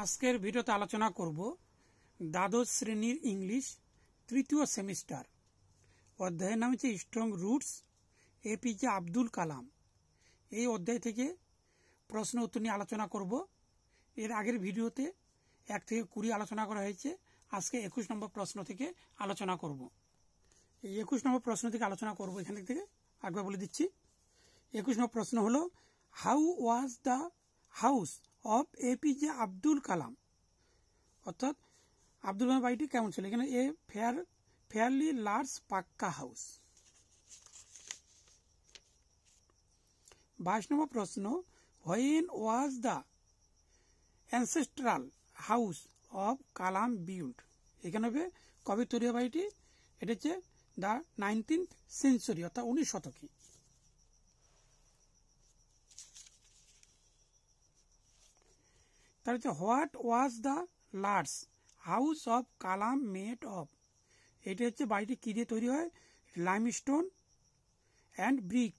আজকের ভিডিওতে আলোচনা করব দ্বাদশ শ্রেণীর ইংলিশ তৃতীয় সেমিস্টার। অধ্যায়ের নাম হচ্ছে স্ট্রং রুটস, এপিজে আব্দুল কালাম। এই অধ্যায় থেকে প্রশ্ন উত্তর নিয়ে আলোচনা করব। এর আগের ভিডিওতে 1 থেকে 20 আলোচনা করা হয়েছে। আজকে 21 নম্বর প্রশ্ন থেকে আলোচনা করব। এই 21 নম্বর প্রশ্ন থেকে আলোচনা করব। এখান থেকে একবার বলে দিচ্ছি। 21 নম্বর প্রশ্ন হলো, how was the house of APJ Abdul Kalam? অর্থাৎ আব্দুল কালাম বাড়িটি কেমন ছিল? এখানে a fairly large pucca house. 22 নম্বর প্রশ্ন, when was the ancestral house of Kalam built? এখানে হবে কবে তৈরি হয় বাড়িটি? এটা হচ্ছে দ্য 19th সেঞ্চুরি, অর্থাৎ 19 শতকে। তার হচ্ছে what was the large house of Kalam made of? এটা হচ্ছে বাড়িটি কি দিয়ে তৈরি হয়? Limestone and brick.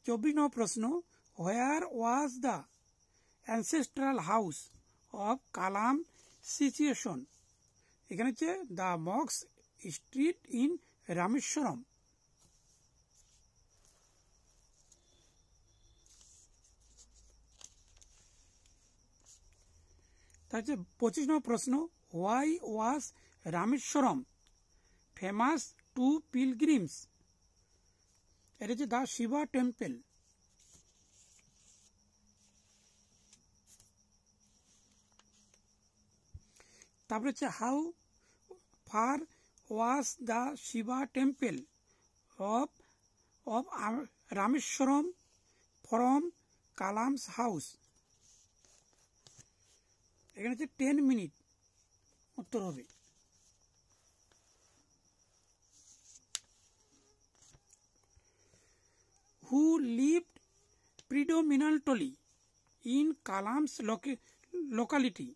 চব্বিশ নম্বর প্রশ্ন, where was the ancestral house of Kalam situation? এখানে হচ্ছে দ্য মক্স স্ট্রিট ইন রামেশ্বরম। তার হচ্ছে 25 নম্বর প্রশ্ন, why was Rameswaram famous to pilgrims? এটা হচ্ছে দ্য শিবা টেম্পল। তারপরে হচ্ছে how far was the Shiva temple of Rameswaram from Kalam's house? এখানে হচ্ছে 10 মিনিট উত্তর হবে। Who lived predominantly in Kalam's locality?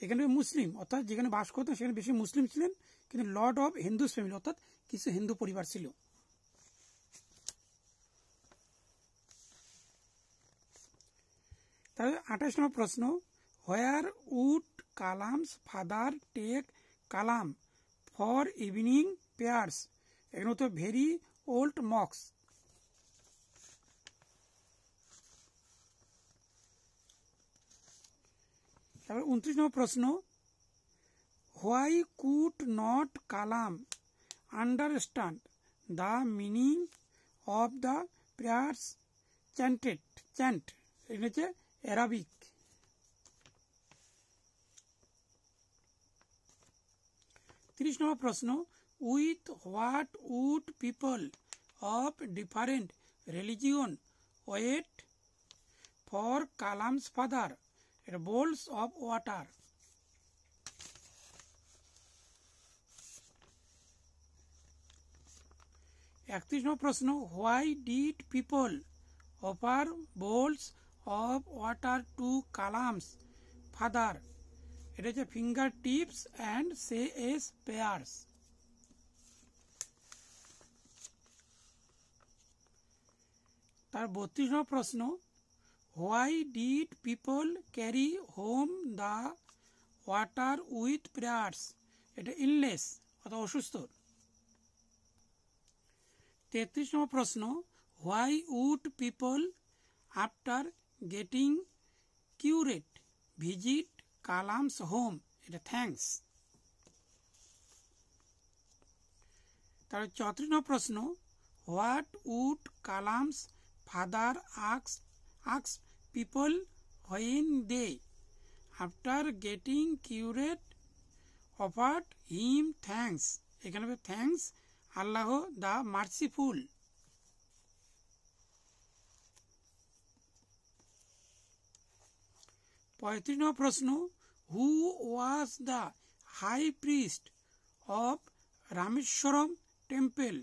এখানে মুসলিম, অর্থাৎ যেখানে বাস করতেন সেখানে বেশি মুসলিম ছিলেন, কিন্তু লর্ড অফ হিন্দুস ফ্যামিলি, অর্থাৎ কিছু হিন্দু পরিবার ছিল। তাহলে 28 নম্বর প্রশ্ন, where would Kalam's father take Kalam for evening prayers? এখানে তো ভেরি ওল্ড মক্স। তারপরে 29 নম্বর প্রশ্ন, why could not Kalam understand the meaning of the prayers chant? এখানে হচ্ছে অ্যারাবিক। নম্বর প্রশ্ন, with what would people of different religion wait for Kalam's father bowls of water? 31 number প্রশ্ন, why did people offer bowls of water to Kalam's father? এটা হচ্ছে finger tips and সে এস পেয়ার্স। তার 32 নম্বর প্রশ্ন, why did people carry home the water with prayers? এটা illness, অর্থাৎ অসুস্থ। 33 নম্বর প্রশ্ন, why would people after getting cured visit Kalam's home? এটা থ্যাঙ্কস। তার 34 নম্বর প্রশ্ন, হোয়াট উড কালামস ফাদার আক্স people when they after getting cured offered him thanks? এখানে থ্যাঙ্কস আল্লাহ দ্য মার্সিফুল। 35 নম্বর প্রশ্ন, who was the high priest of Rameswaram temple?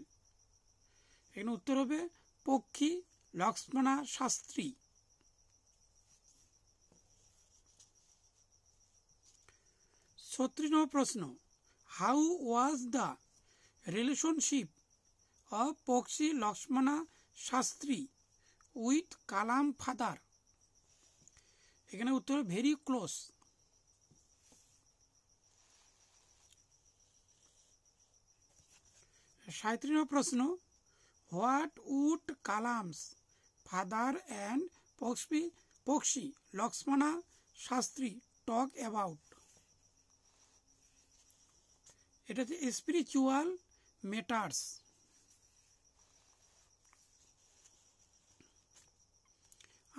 এখানে উত্তর হবে পক্ষী লক্ষ্মণা শাস্ত্রী। 36 নম্বর প্রশ্ন, how was the relationship of Pakshi Lakshmana Shastri with Kalam father? এখানে উত্তর ভেরি ক্লোজ। 37 নম্বর প্রশ্ন, what would Kalam's father and Pakshi Lakshmana Shastri talk about? এটা হচ্ছে স্পিরিচুয়াল ম্যাটার্স।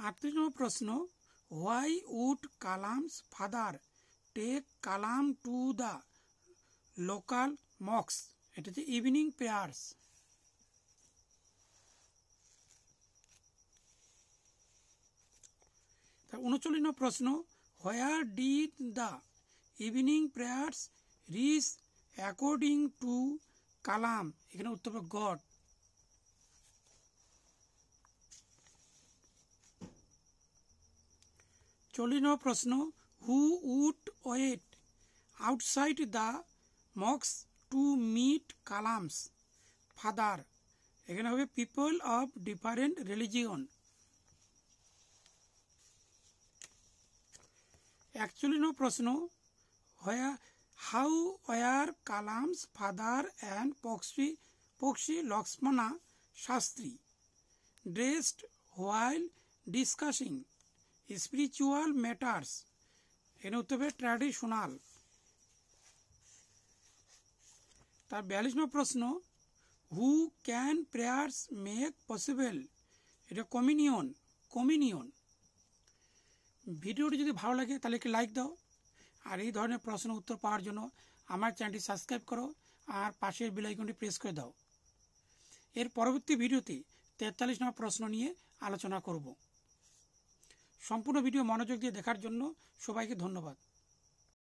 38 নম্বর প্রশ্ন, why would Kalam's father take Kalam to the local মক্স? এটা হচ্ছে ইভিনিং প্রেয়ার্স। 39 নম্বর প্রশ্ন, where did the evening prayers reach according to Kalam? এখানে উত্তর হবে গড। 40 নম্বর প্রশ্ন, who would wait outside the মক্স টু মিট কালামস ফাদার? এখানে হবে পিপল অফ ডিফারেন্ট রিলিজিয়ন। 41 নম্বর প্রশ্ন, how were Kalam's father and Pakshi Lakshmana Shastri dressed while discussing spiritual matters? এখানে উত্তর হবে ট্র্যাডিশনাল। তার 42 নম্বর প্রশ্ন, who can prayers make possible? এটা কমিনিয়ন। ভিডিওটি যদি ভালো লাগে তাহলে একটি লাইক দাও, আর এই ধরনের প্রশ্ন উত্তর পাওয়ার জন্য আমার চ্যানেলটি সাবস্ক্রাইব করো আর পাশের বেল আইকনটি প্রেস করে দাও। এর পরবর্তী ভিডিওতে 43 নম্বর প্রশ্ন নিয়ে আলোচনা করব। সম্পূর্ণ ভিডিও মনোযোগ দিয়ে দেখার জন্য সবাইকে ধন্যবাদ।